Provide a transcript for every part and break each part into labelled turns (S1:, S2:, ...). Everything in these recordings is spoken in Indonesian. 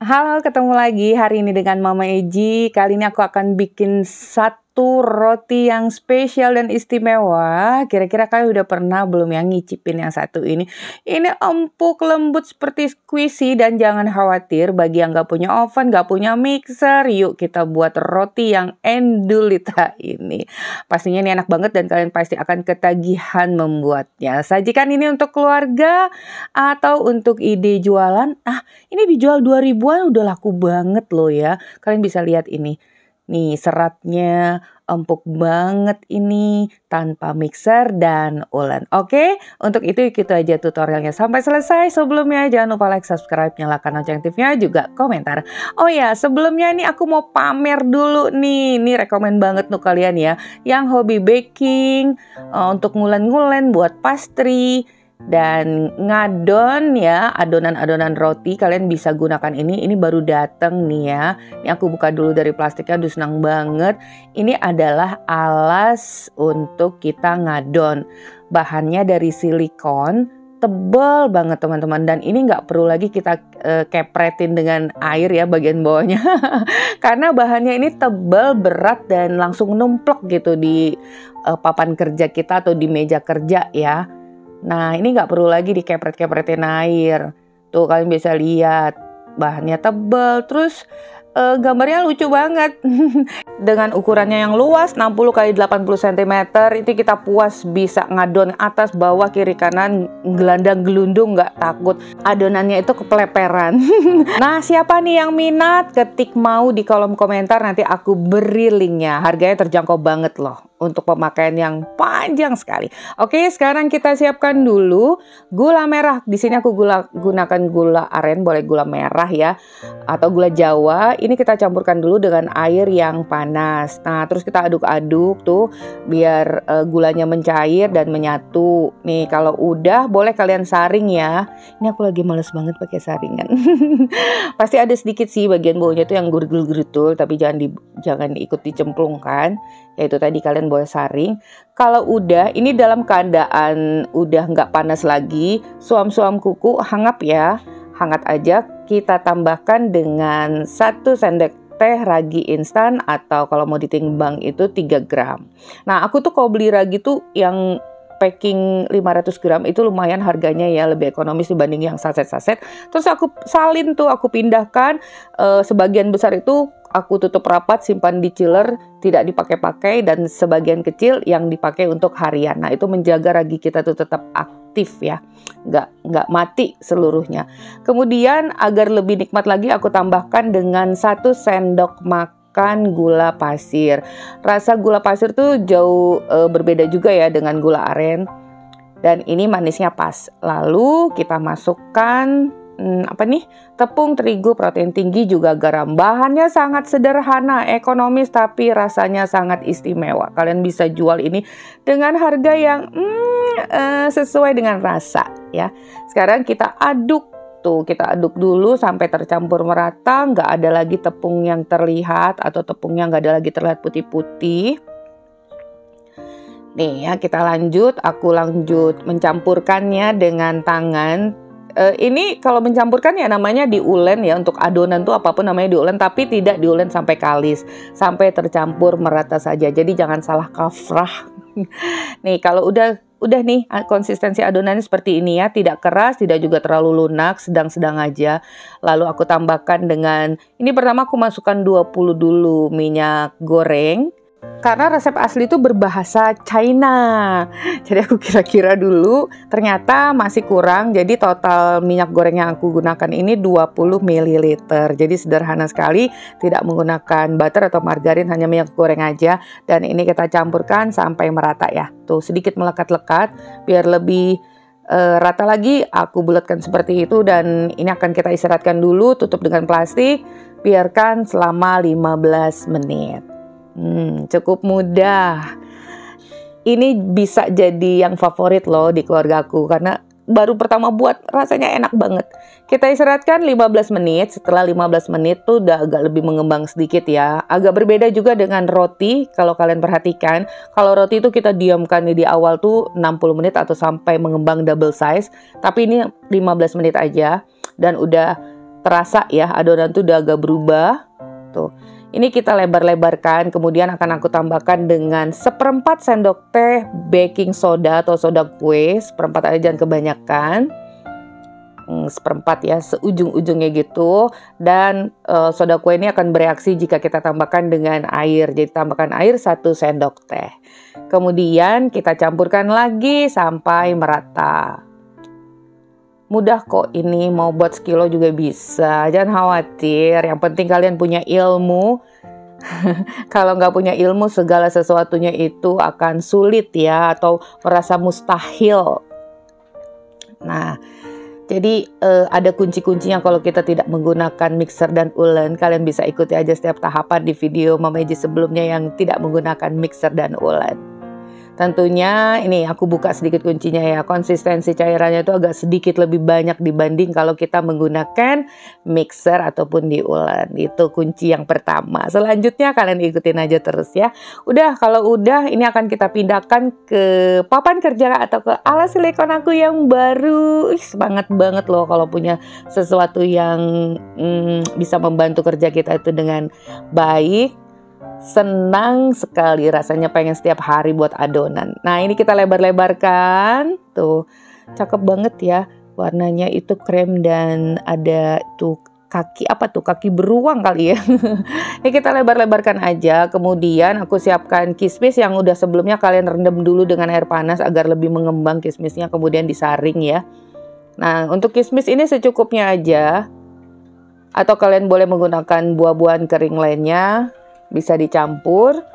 S1: Halo, ketemu lagi hari ini dengan Mama Eji. Kali ini aku akan bikin satu roti yang spesial dan istimewa. Kira-kira kalian udah pernah belum yang ngicipin yang satu ini? Ini empuk, lembut seperti squishy dan jangan khawatir bagi yang gak punya oven, gak punya mixer. Yuk kita buat roti yang endulita ini. Pastinya ini enak banget dan kalian pasti akan ketagihan membuatnya. Sajikan ini untuk keluarga atau untuk ide jualan. Ini dijual 2.000-an udah laku banget loh ya. Kalian bisa lihat ini. Nih seratnya empuk banget ini tanpa mixer dan ulen. Oke, untuk itu ikuti aja tutorialnya sampai selesai. Sebelumnya jangan lupa like, subscribe, nyalakan lonceng TV-nya, juga komentar. Oh ya, sebelumnya nih aku mau pamer dulu nih. Ini rekomen banget tuh kalian ya. Yang hobi baking, untuk ngulen-ngulen buat pastry dan ngadon ya, adonan-adonan roti, kalian bisa gunakan ini baru dateng nih ya. Ini aku buka dulu dari plastiknya, aduh senang banget. Ini adalah alas untuk kita ngadon. Bahannya dari silikon, tebal banget teman-teman, dan ini nggak perlu lagi kita kepretin dengan air ya bagian bawahnya. Karena bahannya ini tebal, berat, dan langsung numplek gitu di papan kerja kita atau di meja kerja ya. Nah, ini nggak perlu lagi dikepret-kepretin air. Tuh, kalian bisa lihat. Bahannya tebal, terus gambarnya lucu banget. Dengan ukurannya yang luas, 60 x 80 cm, itu kita puas bisa ngadon atas, bawah, kiri, kanan, gelandang, gelundung, nggak takut. Adonannya itu kepeleperan. Nah, siapa nih yang minat? Ketik mau di kolom komentar, nanti aku beri linknya. Harganya terjangkau banget loh. Untuk pemakaian yang panjang sekali. Oke, sekarang kita siapkan dulu gula merah. Di sini aku gunakan gula aren, boleh gula merah ya, atau gula Jawa. Ini kita campurkan dulu dengan air yang panas. Nah, terus kita aduk-aduk tuh biar gulanya mencair dan menyatu. Nih, kalau udah boleh kalian saring ya. Ini aku lagi males banget pakai saringan. Pasti ada sedikit sih bagian bawahnya tuh yang gurih-gurih, tapi jangan diikut dicemplungkan. Yaitu tadi kalian boleh saring. Kalau udah, ini dalam keadaan udah nggak panas lagi, suam-suam kuku hangat ya, hangat aja. Kita tambahkan dengan 1 sendok teh ragi instan, atau kalau mau ditimbang itu 3 gram. Nah, aku tuh kalau beli ragi tuh yang packing 500 gram itu lumayan harganya ya, lebih ekonomis dibanding yang saset-saset. Terus aku salin tuh, aku pindahkan sebagian besar itu aku tutup rapat, simpan di chiller, tidak dipakai-pakai, dan sebagian kecil yang dipakai untuk harian. Nah, itu menjaga ragi kita tuh tetap aktif ya, nggak mati seluruhnya. Kemudian agar lebih nikmat lagi, aku tambahkan dengan 1 sendok makan gula pasir. Rasa gula pasir tuh jauh berbeda juga ya dengan gula aren. Dan ini manisnya pas. Lalu kita masukkan tepung terigu protein tinggi, juga garam. Bahannya sangat sederhana, ekonomis, tapi rasanya sangat istimewa. Kalian bisa jual ini dengan harga yang sesuai dengan rasa ya. Sekarang kita aduk. Tuh, kita aduk dulu sampai tercampur merata, nggak ada lagi tepung yang terlihat atau tepungnya nggak ada lagi terlihat putih-putih. Nih ya, kita lanjut. Aku lanjut mencampurkannya dengan tangan. Ini kalau mencampurkan ya namanya diulen ya, untuk adonan tuh apapun namanya diulen, tapi tidak diulen sampai kalis, sampai tercampur merata saja. Jadi jangan salah kaprah. Nih, kalau udah nih konsistensi adonannya seperti ini ya, tidak keras, tidak juga terlalu lunak, sedang-sedang aja. Lalu aku tambahkan dengan, ini pertama aku masukkan 20 dulu minyak goreng. Karena resep asli itu berbahasa China. Jadi aku kira-kira dulu, ternyata masih kurang. Jadi total minyak goreng yang aku gunakan ini 20 ml. Jadi sederhana sekali, tidak menggunakan butter atau margarin, hanya minyak goreng aja. Dan ini kita campurkan sampai merata ya. Tuh, sedikit melekat-lekat biar lebih rata lagi. Aku bulatkan seperti itu, dan ini akan kita istirahatkan dulu, tutup dengan plastik, biarkan selama 15 menit. Cukup mudah. Ini bisa jadi yang favorit loh di keluarga aku, karena baru pertama buat rasanya enak banget. Kita istirahatkan 15 menit. Setelah 15 menit tuh udah agak lebih mengembang sedikit ya. Agak berbeda juga dengan roti. Kalau kalian perhatikan, kalau roti itu kita diamkan di awal tuh 60 menit atau sampai mengembang double size. Tapi ini 15 menit aja dan udah terasa ya adonan tuh udah agak berubah. Tuh. Ini kita lebar-lebarkan, kemudian akan aku tambahkan dengan 1/4 sendok teh baking soda atau soda kue, 1/4 aja jangan kebanyakan. 1/4 ya, seujung-ujungnya gitu. Dan soda kue ini akan bereaksi jika kita tambahkan dengan air. Jadi tambahkan air 1 sendok teh. Kemudian kita campurkan lagi sampai merata. Mudah kok ini, mau buat sekilo juga bisa, jangan khawatir, yang penting kalian punya ilmu. Kalau nggak punya ilmu, segala sesuatunya itu akan sulit ya, atau merasa mustahil. Nah, jadi ada kunci-kuncinya kalau kita tidak menggunakan mixer dan ulen. Kalian bisa ikuti aja setiap tahapan di video Mama Eji sebelumnya yang tidak menggunakan mixer dan ulen. Tentunya ini aku buka sedikit kuncinya ya, konsistensi cairannya itu agak sedikit lebih banyak dibanding kalau kita menggunakan mixer ataupun di ulen. Itu kunci yang pertama. Selanjutnya kalian ikutin aja terus ya. Udah, kalau udah ini akan kita pindahkan ke papan kerja atau ke alas silikon aku yang baru. Semangat banget loh kalau punya sesuatu yang bisa membantu kerja kita itu dengan baik. Senang sekali rasanya, pengen setiap hari buat adonan. Nah, ini kita lebar-lebarkan. Tuh, cakep banget ya. Warnanya itu krem dan ada tuh kaki, apa tuh? Kaki beruang kali ya. Ini kita lebar-lebarkan aja. Kemudian aku siapkan kismis yang udah sebelumnya kalian rendam dulu dengan air panas agar lebih mengembang kismisnya, kemudian disaring ya. Nah, untuk kismis ini secukupnya aja. Atau kalian boleh menggunakan buah-buahan kering lainnya. Bisa dicampur,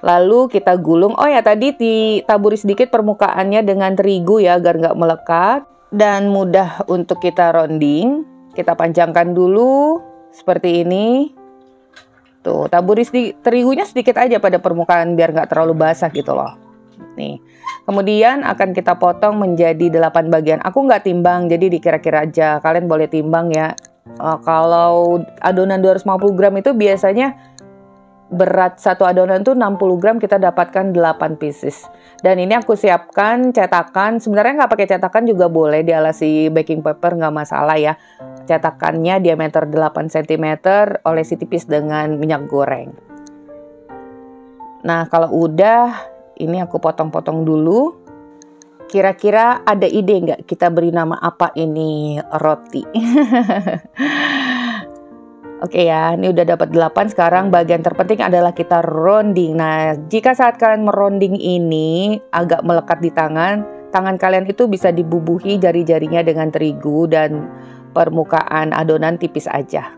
S1: lalu kita gulung. Oh ya, tadi ditaburi sedikit permukaannya dengan terigu ya, agar nggak melekat dan mudah untuk kita rounding. Kita panjangkan dulu seperti ini. Tuh, taburi terigunya sedikit aja pada permukaan biar nggak terlalu basah gitu loh. Nih, kemudian akan kita potong menjadi 8 bagian. Aku nggak timbang, jadi dikira-kira aja. Kalian boleh timbang ya. Kalau adonan 250 gram itu biasanya berat satu adonan tuh 60 gram, kita dapatkan 8 pieces. Dan ini aku siapkan cetakan. Sebenarnya nggak pakai cetakan juga boleh, dialasi baking paper nggak masalah ya. Cetakannya diameter 8 cm, olesi tipis dengan minyak goreng. Nah, kalau udah, ini aku potong-potong dulu. Kira-kira ada ide nggak kita beri nama apa ini roti? Oke ya, ini udah dapat 8. Sekarang bagian terpenting adalah kita rounding. Nah, jika saat kalian meronding ini agak melekat di tangan kalian itu bisa dibubuhi jari-jarinya dengan terigu dan permukaan adonan tipis aja.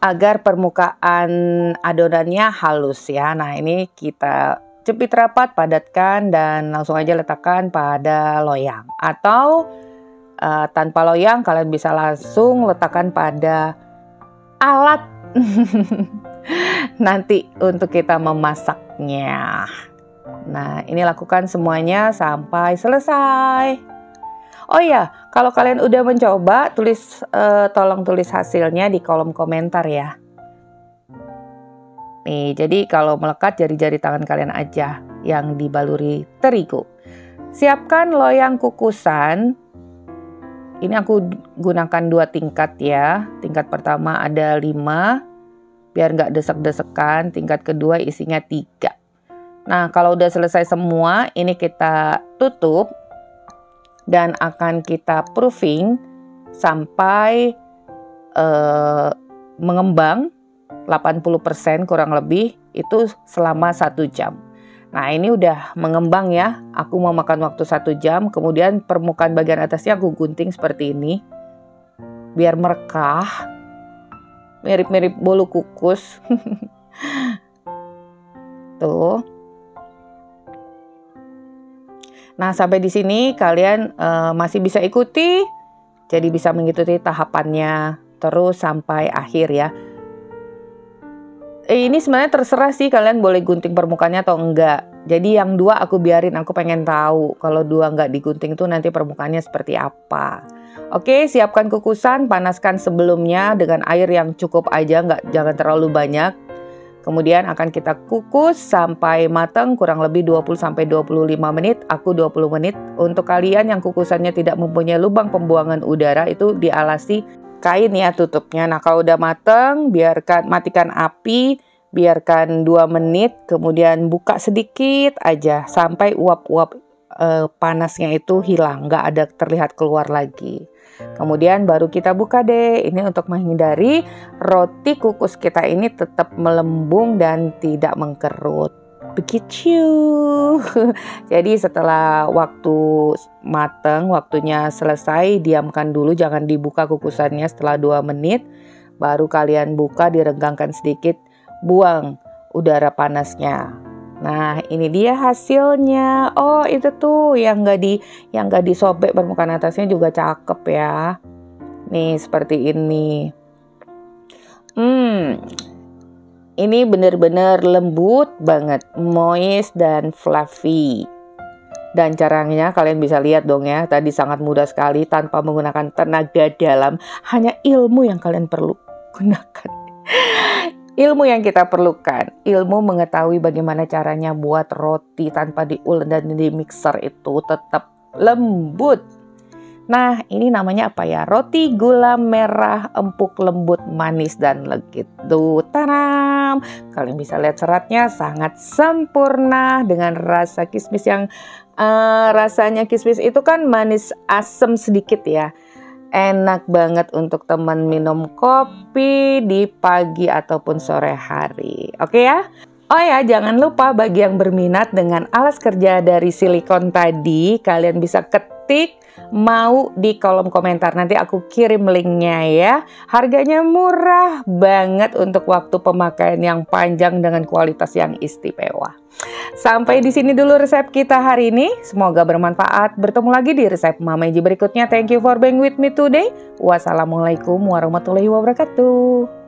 S1: Agar permukaan adonannya halus ya. Nah, ini kita jepit rapat, padatkan, dan langsung aja letakkan pada loyang. Atau tanpa loyang kalian bisa langsung letakkan pada alat nanti untuk kita memasaknya. Nah, ini lakukan semuanya sampai selesai. Oh ya, kalau kalian udah mencoba, tolong tulis hasilnya di kolom komentar ya. Nih, jadi kalau melekat jari-jari tangan kalian aja yang dibaluri terigu. Siapkan loyang kukusan. Ini aku gunakan 2 tingkat ya. Tingkat pertama ada 5, biar nggak desek-desekan. Tingkat kedua isinya 3. Nah, kalau udah selesai semua, ini kita tutup. Dan akan kita proofing sampai mengembang 80% kurang lebih. Itu selama 1 jam. Nah, ini udah mengembang ya. Aku mau makan waktu 1 jam. Kemudian permukaan bagian atasnya aku gunting seperti ini. Biar merekah. Mirip-mirip bolu kukus. Tuh. Nah, sampai di sini kalian masih bisa ikuti. Jadi bisa mengikuti tahapannya terus sampai akhir ya. Ini sebenarnya terserah sih, kalian boleh gunting permukaannya atau enggak. Jadi yang 2 aku biarin, aku pengen tahu kalau 2 enggak digunting tuh nanti permukaannya seperti apa. Oke, siapkan kukusan, panaskan sebelumnya dengan air yang cukup aja, jangan terlalu banyak. Kemudian akan kita kukus sampai matang kurang lebih 20-25 menit. Aku 20 menit. Untuk kalian yang kukusannya tidak mempunyai lubang pembuangan udara itu dialasi bukain ya tutupnya. Nah, kalau udah mateng, matikan api, biarkan 2 menit, kemudian buka sedikit aja sampai uap-uap panasnya itu hilang, nggak ada terlihat keluar lagi. Kemudian baru kita buka deh. Ini untuk menghindari roti kukus kita ini tetap melembung dan tidak mengkerut. Begitu. Jadi setelah waktu mateng, waktunya selesai, diamkan dulu, jangan dibuka kukusannya setelah 2 menit. Baru kalian buka, diregangkan sedikit, buang udara panasnya. Nah, ini dia hasilnya. Oh, itu tuh yang nggak disobek permukaan atasnya juga cakep ya. Nih, seperti ini. Ini bener-bener lembut banget, moist dan fluffy. Dan caranya kalian bisa lihat dong ya, tadi sangat mudah sekali tanpa menggunakan tenaga dalam, hanya ilmu yang kalian perlu gunakan. Ilmu yang kita perlukan, ilmu mengetahui bagaimana caranya buat roti tanpa diulek dan di mixer itu tetap lembut. Nah, ini namanya apa ya? Roti gula merah empuk lembut manis dan legit. Tuh, taram! Kalian bisa lihat seratnya sangat sempurna dengan rasa kismis yang rasanya kismis itu kan manis asam sedikit ya. Enak banget untuk teman minum kopi di pagi ataupun sore hari. Oke ya? Oh ya, jangan lupa bagi yang berminat dengan alas kerja dari silikon tadi, kalian bisa ketik mau di kolom komentar. Nanti aku kirim linknya ya. Harganya murah banget untuk waktu pemakaian yang panjang dengan kualitas yang istimewa. Sampai di sini dulu resep kita hari ini. Semoga bermanfaat. Bertemu lagi di resep Mama Eji berikutnya. Thank you for being with me today. Wassalamualaikum warahmatullahi wabarakatuh.